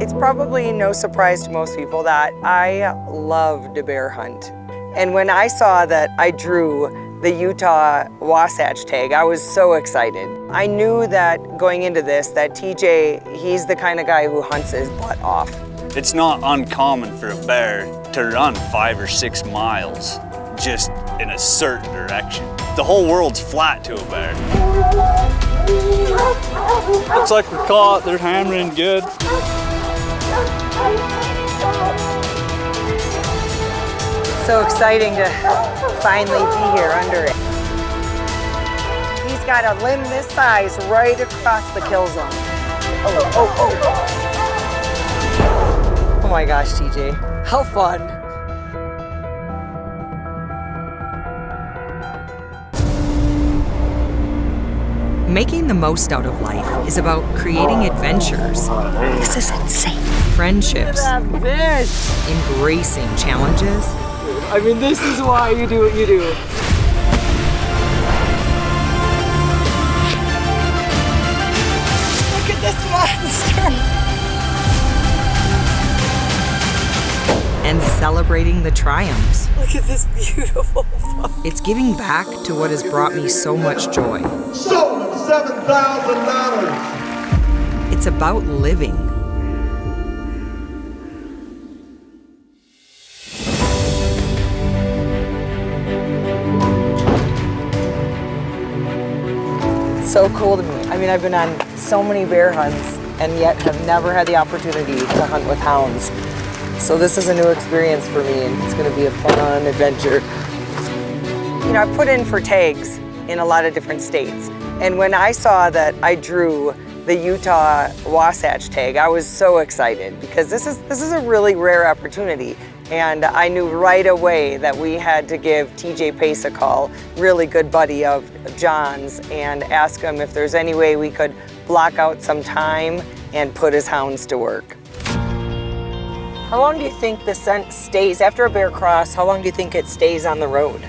It's probably no surprise to most people that I love to bear hunt. And when I saw that I drew the Utah Wasatch tag, I was so excited. I knew that going into this, that TJ, he's the kind of guy who hunts his butt off. It's not uncommon for a bear to run 5 or 6 miles just in a certain direction. The whole world's flat to a bear. Looks like we're caught. They're hammering good. So exciting to finally be here under it. He's got a limb this size right across the kill zone. Oh my gosh, TJ, how fun. Making the most out of life is about creating adventures. This is insane. Friendships. Fish. Embracing challenges. I mean, this is why you do what you do. Look at this monster. And celebrating the triumphs. Look at this beautiful buck. It's giving back to what has brought me so much joy. Sold him $7,000. It's about living. It's so cool to me. I mean, I've been on so many bear hunts and yet have never had the opportunity to hunt with hounds. So this is a new experience for me, and it's going to be a fun adventure. You know, I put in for tags in a lot of different states, and when I saw that I drew the Utah Wasatch tag, I was so excited because this is a really rare opportunity, and I knew right away that we had to give TJ Pace a call, really good buddy of John's, and ask him if there's any way we could block out some time and put his hounds to work. How long do you think the scent stays after a bear cross? How long do you think it stays on the road?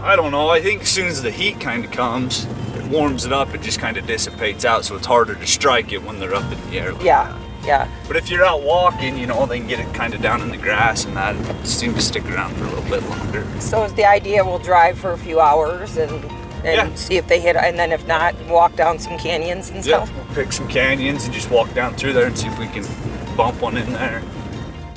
I don't know. I think as soon as the heat kind of comes, it warms it up, it just kind of dissipates out, so it's harder to strike it when they're up in the air like that. Yeah. But if you're out walking, you know, they can get it kind of down in the grass, and that seems to stick around for a little bit longer. So is the idea we'll drive for a few hours and see if they hit, and then if not, walk down some canyons and stuff? Yeah, we'll pick some canyons and just walk down through there and see if we can bump one in there.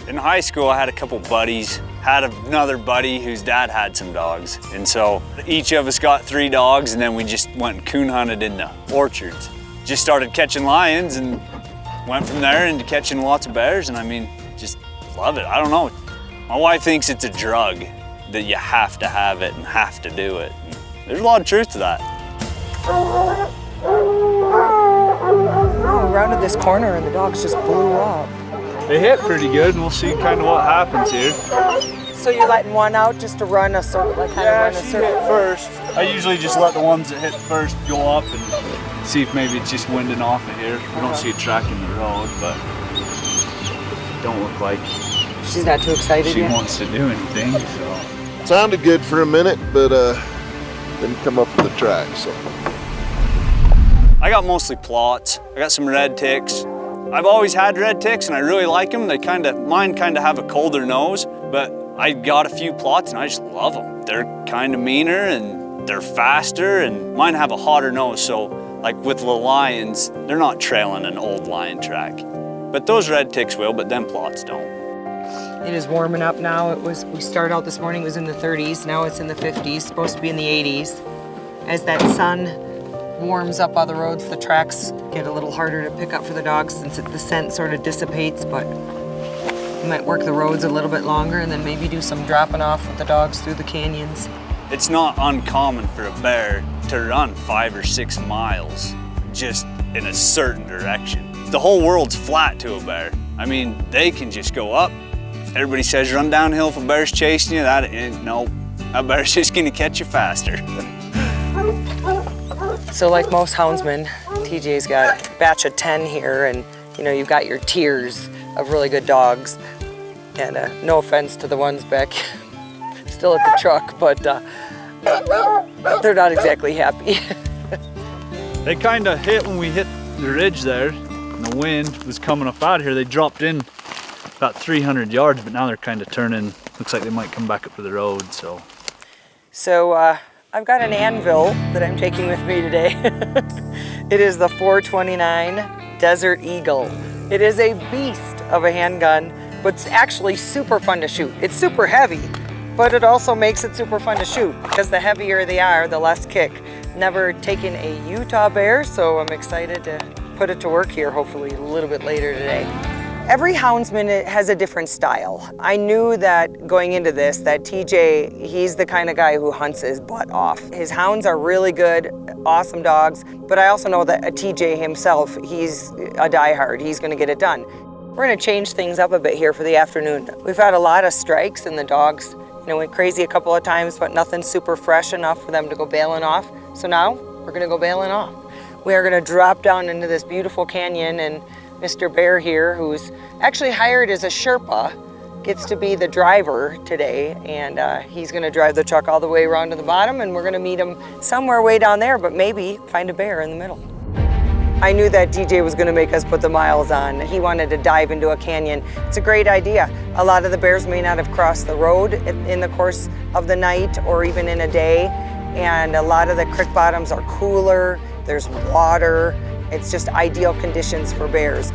In high school, I had a couple buddies, had another buddy whose dad had some dogs. And so each of us got 3 dogs, and then we just went and coon hunted in the orchards. Just started catching lions and went from there into catching lots of bears, and I mean, just love it. I don't know. My wife thinks it's a drug, that you have to have it and have to do it. And there's a lot of truth to that. We rounded this corner and the dogs just blew up. They hit pretty good, and we'll see kind of what happens here. So you're letting one out just to run a circle, like kind of run a she circle? hit first. I usually just let the ones that hit first go up and see if maybe it's just winding off of here. We don't see a track in the road, but don't look like She's not too excited she yet? wants to do anything, so. Sounded good for a minute, but didn't come up with a track, so. I got mostly plots. I got some red ticks. I've always had red ticks and I really like them. Mine kind of have a colder nose, but I got a few plots and I just love them. They're kind of meaner and they're faster, and mine have a hotter nose, so like with the lions, they're not trailing an old lion track. But those red ticks will, but them plots don't. It is warming up now. We started out this morning, it was in the 30s, now it's in the 50s, supposed to be in the 80s. As that sun warms up on the roads, the tracks get a little harder to pick up for the dogs since the scent sort of dissipates, but you might work the roads a little bit longer and then maybe do some dropping off with the dogs through the canyons. It's not uncommon for a bear to run 5 or 6 miles just in a certain direction. The whole world's flat to a bear. I mean, they can just go up. Everybody says run downhill if a bear's chasing you. Nope, that bear's just gonna catch you faster. So like most houndsmen, TJ's got a batch of 10 here, and you know, you've got your tiers of really good dogs. And no offense to the ones back still at the truck, but they're not exactly happy. They kind of hit when we hit the ridge there. and the wind was coming up out here. They dropped in about 300 yards, but now they're kind of turning. Looks like they might come back up to the road, so. So I've got an anvil that I'm taking with me today. It is the 429 Desert Eagle. It is a beast of a handgun, but it's actually super fun to shoot. It's super heavy, but it also makes it super fun to shoot because the heavier they are, the less kick. Never taken a Utah bear, so I'm excited to put it to work here, hopefully a little bit later today. Every houndsman has a different style. I knew that going into this, that TJ, he's the kind of guy who hunts his butt off. His hounds are really good, awesome dogs, but I also know that TJ himself, he's a diehard. He's gonna get it done. We're gonna change things up a bit here for the afternoon. We've had a lot of strikes and the dogs, went crazy a couple of times, but nothing super fresh enough for them to go bailing off. So now we're gonna go bailing off. We are gonna drop down into this beautiful canyon, and Mr. Bear here, who's actually hired as a Sherpa, gets to be the driver today, and he's gonna drive the truck all the way around to the bottom, and we're gonna meet him somewhere way down there, but maybe find a bear in the middle. I knew that DJ was gonna make us put the miles on. He wanted to dive into a canyon. It's a great idea. A lot of the bears may not have crossed the road in the course of the night or even in a day, and a lot of the creek bottoms are cooler, there's water. It's just ideal conditions for bears.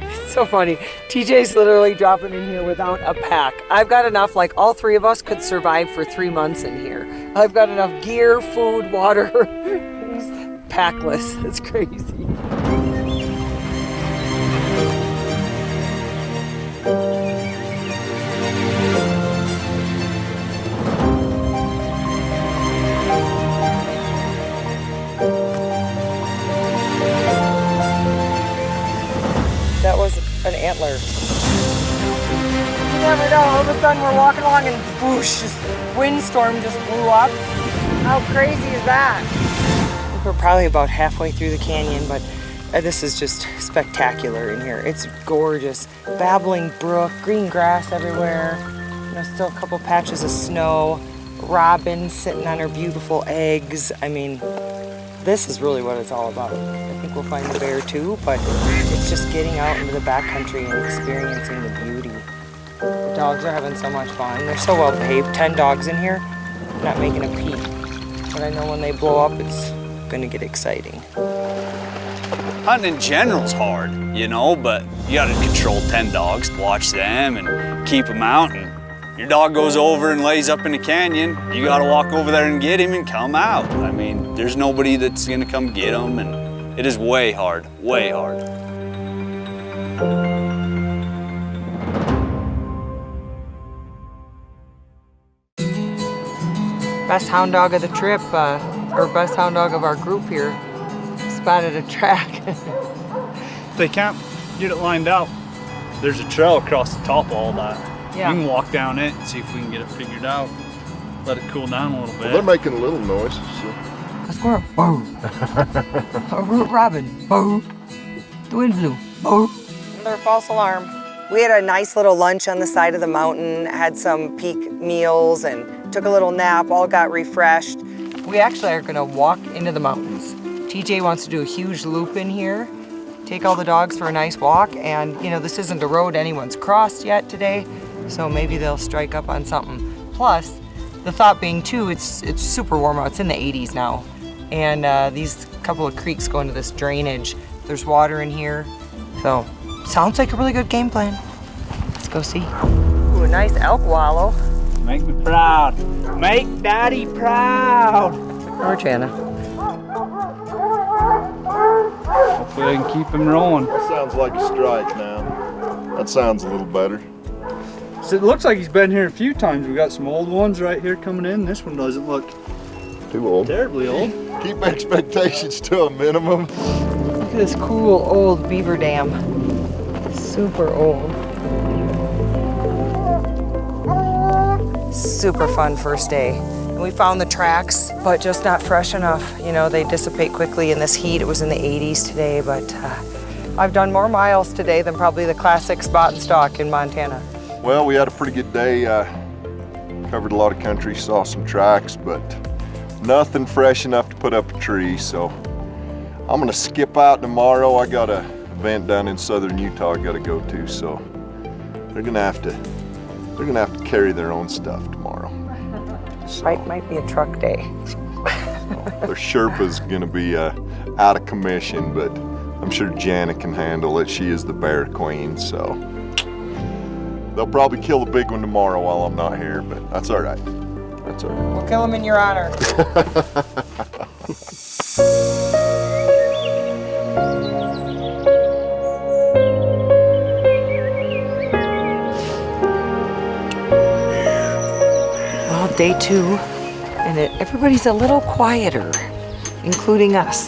It's so funny. TJ's literally dropping in here without a pack. I've got enough, like all three of us could survive for 3 months in here. I've got enough gear, food, water. He's packless. It's crazy. That was an antler. You never know, all of a sudden we're walking along and whoosh, this windstorm just blew up. How crazy is that? We're probably about halfway through the canyon, but this is just spectacular in here. It's gorgeous. Babbling brook, green grass everywhere. Still a couple patches of snow. Robin sitting on her beautiful eggs. I mean, this is really what it's all about. I think we'll find the bear too, but it's just getting out into the backcountry and experiencing the beauty. The dogs are having so much fun. They're so well behaved. 10 dogs in here, not making a peep. But I know when they blow up, it's gonna get exciting. Hunting in general's hard, but you gotta control 10 dogs, watch them and keep them out. And your dog goes over and lays up in the canyon, you gotta walk over there and get him and come out. I mean, there's nobody that's gonna come get him, and it is way hard, way hard. Best hound dog of the trip, or best hound dog of our group here, spotted a track. If they can't get it lined out, there's a trail across the top of all that. Yeah. We can walk down it and see if we can get it figured out. Let it cool down a little bit. Well, they're making a little noise. So. A squirrel, boo. A robin, boo. The wind blew, boo. Another false alarm. We had a nice little lunch on the side of the mountain, had some peak meals, and took a little nap, all got refreshed. We actually are gonna walk into the mountains. TJ wants to do a huge loop in here, take all the dogs for a nice walk, and this isn't a road anyone's crossed yet today, so maybe they'll strike up on something. Plus, the thought being too, it's super warm out, it's in the 80s now, and these couple of creeks go into this drainage. There's water in here, so sounds like a really good game plan. Let's go see. Ooh, a nice elk wallow. Make me proud. Make Daddy proud. Or Jana. Hopefully I can keep him rolling. That sounds like a strike now. That sounds a little better. So it looks like he's been here a few times. We got some old ones right here coming in. This one doesn't look Too old. terribly old. Keep expectations to a minimum. Look at this cool old beaver dam. Super old. Super fun first day. And we found the tracks, but just not fresh enough. They dissipate quickly in this heat. It was in the 80s today, but I've done more miles today than probably the classic spot and stalk in Montana. Well, we had a pretty good day. Covered a lot of country, saw some tracks, but nothing fresh enough to put up a tree. So I'm gonna skip out tomorrow. I got a event down in southern Utah I got to go to, so they're gonna have to carry their own stuff tomorrow. So, Might be a truck day. their Sherpa's gonna be out of commission, but I'm sure Janet can handle it. She is the bear queen, so they'll probably kill the big one tomorrow while I'm not here, but that's all right. That's all right. We'll kill him in your honor. Well, day 2, and everybody's a little quieter, including us.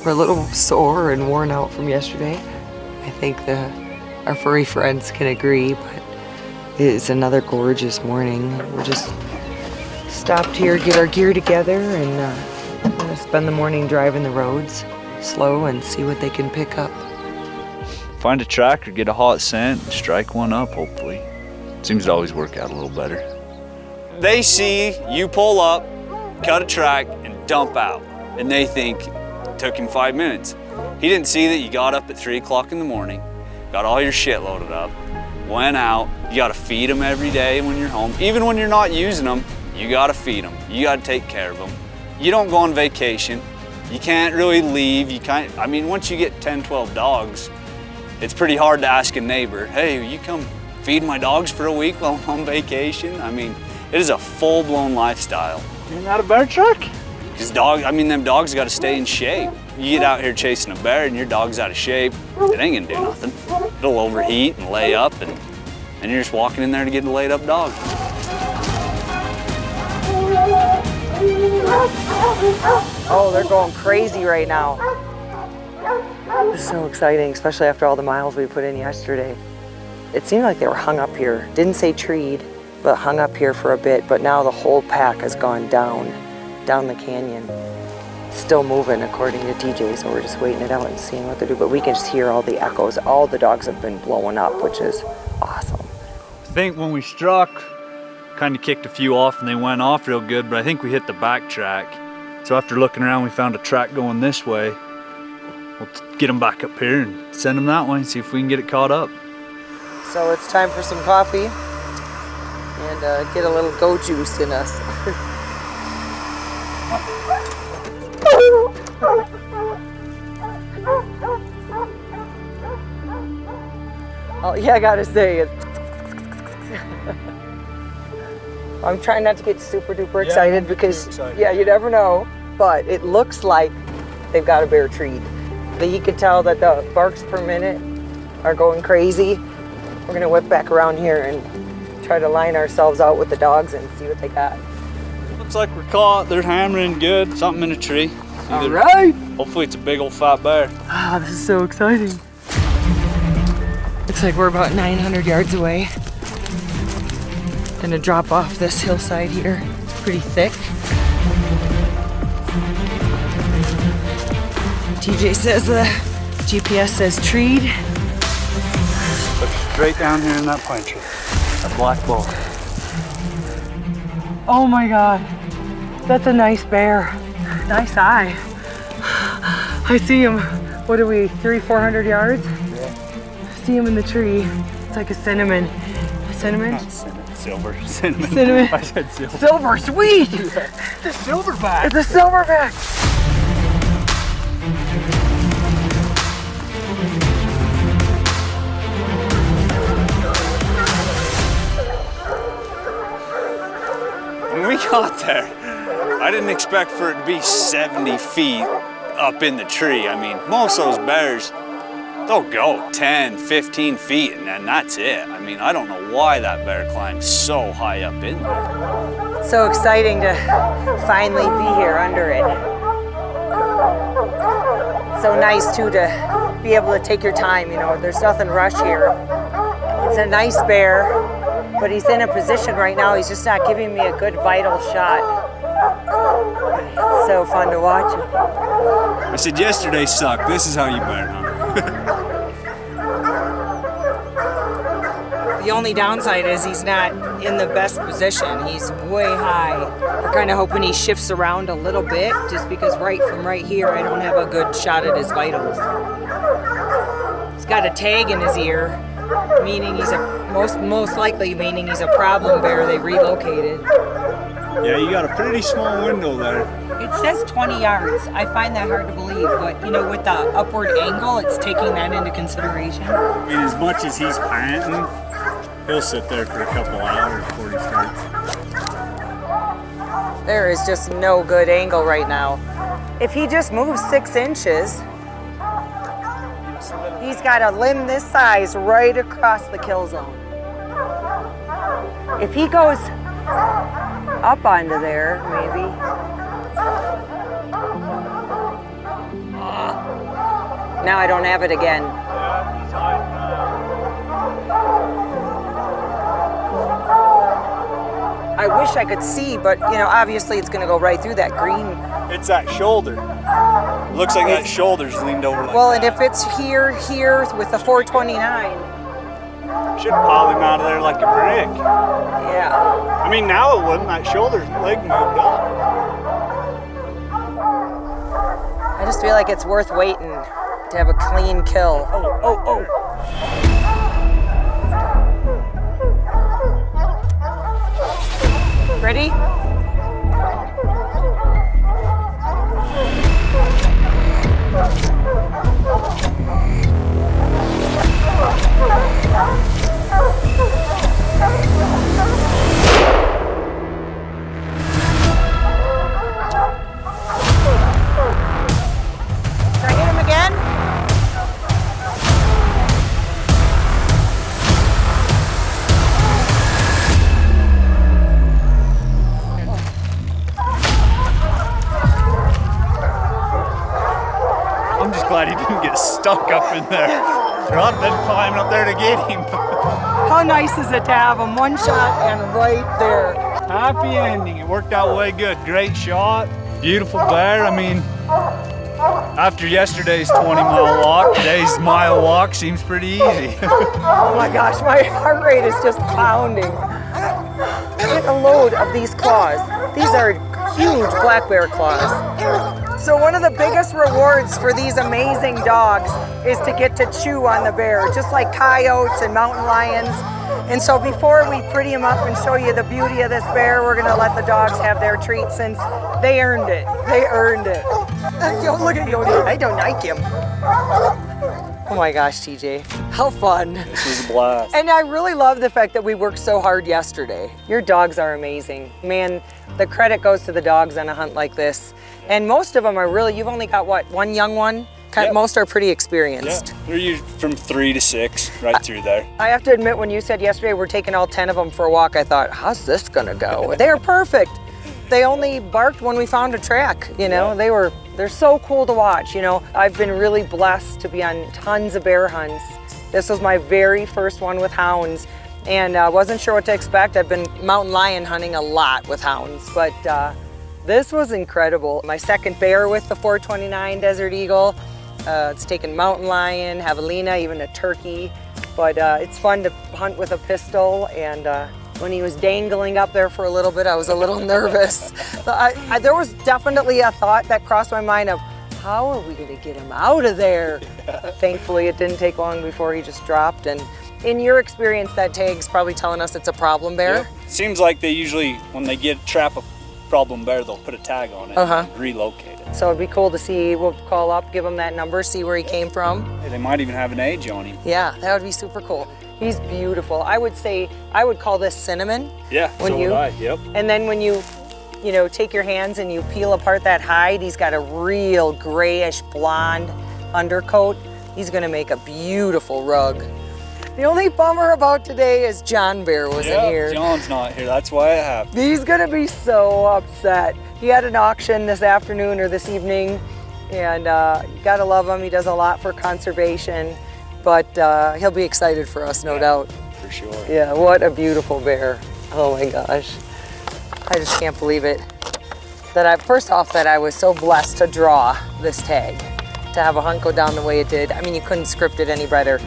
We're a little sore and worn out from yesterday. I think our furry friends can agree, but it is another gorgeous morning. We're just stopped here, get our gear together, and we're gonna spend the morning driving the roads slow and see what they can pick up. Find a track or get a hot scent, strike one up, hopefully. Seems to always work out a little better. They see you pull up, cut a track, and dump out, and they think it took him 5 minutes. He didn't see that you got up at 3 o'clock in the morning, got all your shit loaded up, went out. You gotta feed them every day when you're home. Even when you're not using them, you gotta feed them. You gotta take care of them. You don't go on vacation. You can't really leave. I mean, once you get 10, 12 dogs, it's pretty hard to ask a neighbor, hey, will you come feed my dogs for a week while I'm on vacation? I mean, it is a full-blown lifestyle. You're not a bear truck? Because them dogs gotta stay in shape. You get out here chasing a bear and your dog's out of shape, it ain't gonna do nothing. It'll overheat and lay up, and you're just walking in there to get a laid up dog. Oh, they're going crazy right now. It's so exciting, especially after all the miles we put in yesterday. It seemed like they were hung up here. Didn't say treed, but hung up here for a bit, but now the whole pack has gone down the canyon. Still moving according to TJ, so we're just waiting it out and seeing what they do, but we can just hear all the echoes. All the dogs have been blowing up, which is awesome. I think when we struck, kind of kicked a few off and they went off real good, but I think we hit the back track. So after looking around, we found a track going this way. We'll get them back up here and send them that way and see if we can get it caught up. So it's time for some coffee and get a little go juice in us. Oh yeah, I gotta say it. I'm trying not to get super duper excited because yeah, you never know. But it looks like they've got a bear treed. You can tell that the barks per minute are going crazy. We're gonna whip back around here and try to line ourselves out with the dogs and see what they got. Looks like we're caught. They're hammering good. Something in a tree. All right. Hopefully it's a big old fat bear. Ah, this is so exciting. Looks like we're about 900 yards away. Gonna drop off this hillside here. It's pretty thick. TJ says the GPS says treed. Look straight down here in that pine tree. A black bull. Oh my God, that's a nice bear. Nice eye. I see him. What are we, 300-400 yards? Yeah. See him in the tree. It's like a cinnamon. A cinnamon? Not cinnamon. Silver. Cinnamon. Cinnamon. I said silver. Silver, sweet! It's a silverback. It's a silverback. When we got there, I didn't expect for it to be 70 feet up in the tree. I mean, most of those bears, they'll go 10, 15 feet and then that's it. I mean, I don't know why that bear climbed so high up in there. It's so exciting to finally be here under it. It's so nice too to be able to take your time, you know, there's nothing rush here. It's a nice bear, but he's in a position right now, he's just not giving me a good vital shot. It's so fun to watch him. I said yesterday sucked, this is how you bear hunt. The only downside is he's not in the best position. He's way high. We're kind of hoping he shifts around a little bit just because right here, I don't have a good shot at his vitals. got a tag in his ear, meaning he's most likely meaning he's a problem bear. They relocated. Yeah, you got a pretty small window there. It says 20 yards. I find that hard to believe, but you know, with the upward angle, it's taking that into consideration. I mean, as much as he's panting, he'll sit there for a couple hours before he starts. There is just no good angle right now. If he just moves 6 inches, he's got a limb this size right across the kill zone. If he goes up onto there, maybe. Now I don't have it again. I wish I could see, but you know, obviously it's gonna go right through that green. It's that shoulder. Looks like that shoulder's leaned over like Well, that. and if it's here with the 429, Should pile him out of there like a brick. yeah. I mean, now it wouldn't. That shoulder's leg moved up. I just feel like it's worth waiting to have a clean kill. Oh. Ready? Should I hit him again? I'm just glad he didn't get stuck up in there. Rather than climbing up there to get him. How nice is it to have him one shot and right there? Happy ending. It worked out way good. Great shot. Beautiful bear. I mean, after yesterday's 20-mile walk, today's mile walk seems pretty easy. Oh my gosh, my heart rate is just pounding. Get a load of these claws. These are huge black bear claws. So one of the biggest rewards for these amazing dogs is to get to chew on the bear, just like coyotes and mountain lions. And so before we pretty them up and show you the beauty of this bear, we're gonna let the dogs have their treat since they earned it. They earned it. Yo, look at Yodi. I don't like him. Oh my gosh, TJ, how fun. This was a blast. And I really love the fact that we worked so hard yesterday. Your dogs are amazing. Man, the credit goes to the dogs on a hunt like this. And most of them are really, you've only got what, one young one? Yep. Most are pretty experienced. Yeah, they're usually from 3 to 6, right through there. I have to admit, when you said yesterday we're taking all 10 of them for a walk, I thought, how's this gonna go? They're perfect. They only barked when we found a track, you know? Yeah. They're so cool to watch, you know? I've been really blessed to be on tons of bear hunts. This was my very first one with hounds, and I wasn't sure what to expect. I've been mountain lion hunting a lot with hounds, but this was incredible. My second bear with the 429 Desert Eagle. It's taken mountain lion, javelina, even a turkey. But it's fun to hunt with a pistol, and when he was dangling up there for a little bit, I was a little nervous. There was definitely a thought that crossed my mind of, how are we gonna get him out of there? Yeah. Thankfully, it didn't take long before he just dropped. And in your experience, that tag's probably telling us it's a problem bear? Yeah. Seems like they usually, when they trap a problem bear, they'll put a tag on it and relocate it. So it'd be cool to see, we'll call up, give him that number, see where he came from. Hey, they might even have an age on him. Yeah, that would be super cool. He's beautiful. I would call this cinnamon. Yeah, so would I, yep. And then when you take your hands and you peel apart that hide, he's got a real grayish blonde undercoat. He's gonna make a beautiful rug. The only bummer about today is John Bear wasn't here. John's not here, that's why it happened. He's gonna be so upset. He had an auction this afternoon or this evening, and you gotta love him. He does a lot for conservation, but he'll be excited for us, no doubt. For sure. Yeah, what a beautiful bear. Oh my gosh. I just can't believe it. First off, that I was so blessed to draw this tag, to have a hunt go down the way it did. I mean, you couldn't script it any better.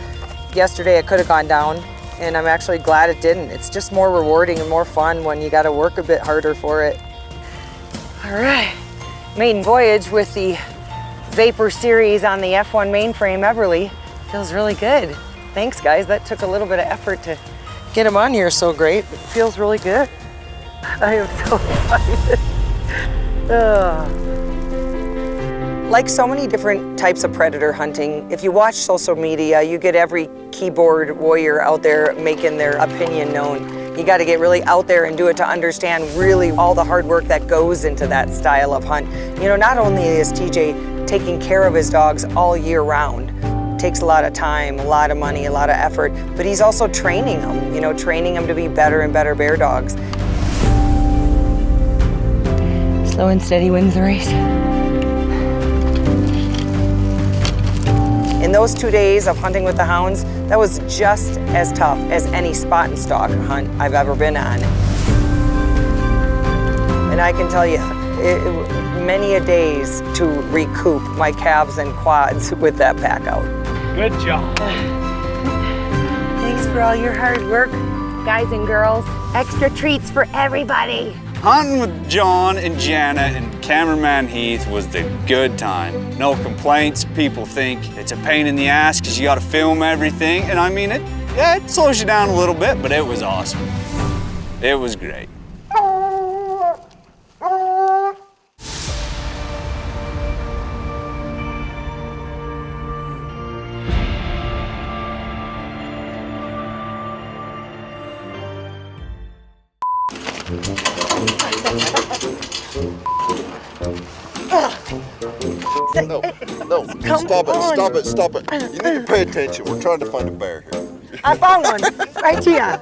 Yesterday it could have gone down, and I'm actually glad it didn't. It's just more rewarding and more fun when you got to work a bit harder for it. All right, maiden voyage with the Vapor series on the F1 mainframe Everly Feels really good. Thanks, guys. That took a little bit of effort to get him on here so great. It feels really good. I am so excited. Like so many different types of predator hunting, if you watch social media, you get every keyboard warrior out there making their opinion known. You got to get really out there and do it to understand really all the hard work that goes into that style of hunt. You know, not only is TJ taking care of his dogs all year round, it takes a lot of time, a lot of money, a lot of effort, but he's also training them, you know, training them to be better and better bear dogs. Slow and steady wins the race. In those 2 days of hunting with the hounds, that was just as tough as any spot and stalk hunt I've ever been on. And I can tell you, many a days to recoup my calves and quads with that pack out. Good job. Thanks for all your hard work. Guys and girls, extra treats for everybody. Hunting with John and Jana and cameraman Heath was the good time. No complaints. People think it's a pain in the ass because you got to film everything. And I mean, it slows you down a little bit, but it was awesome. It was great. No, stop it. You need to pay attention. We're trying to find a bear here. I found one right here.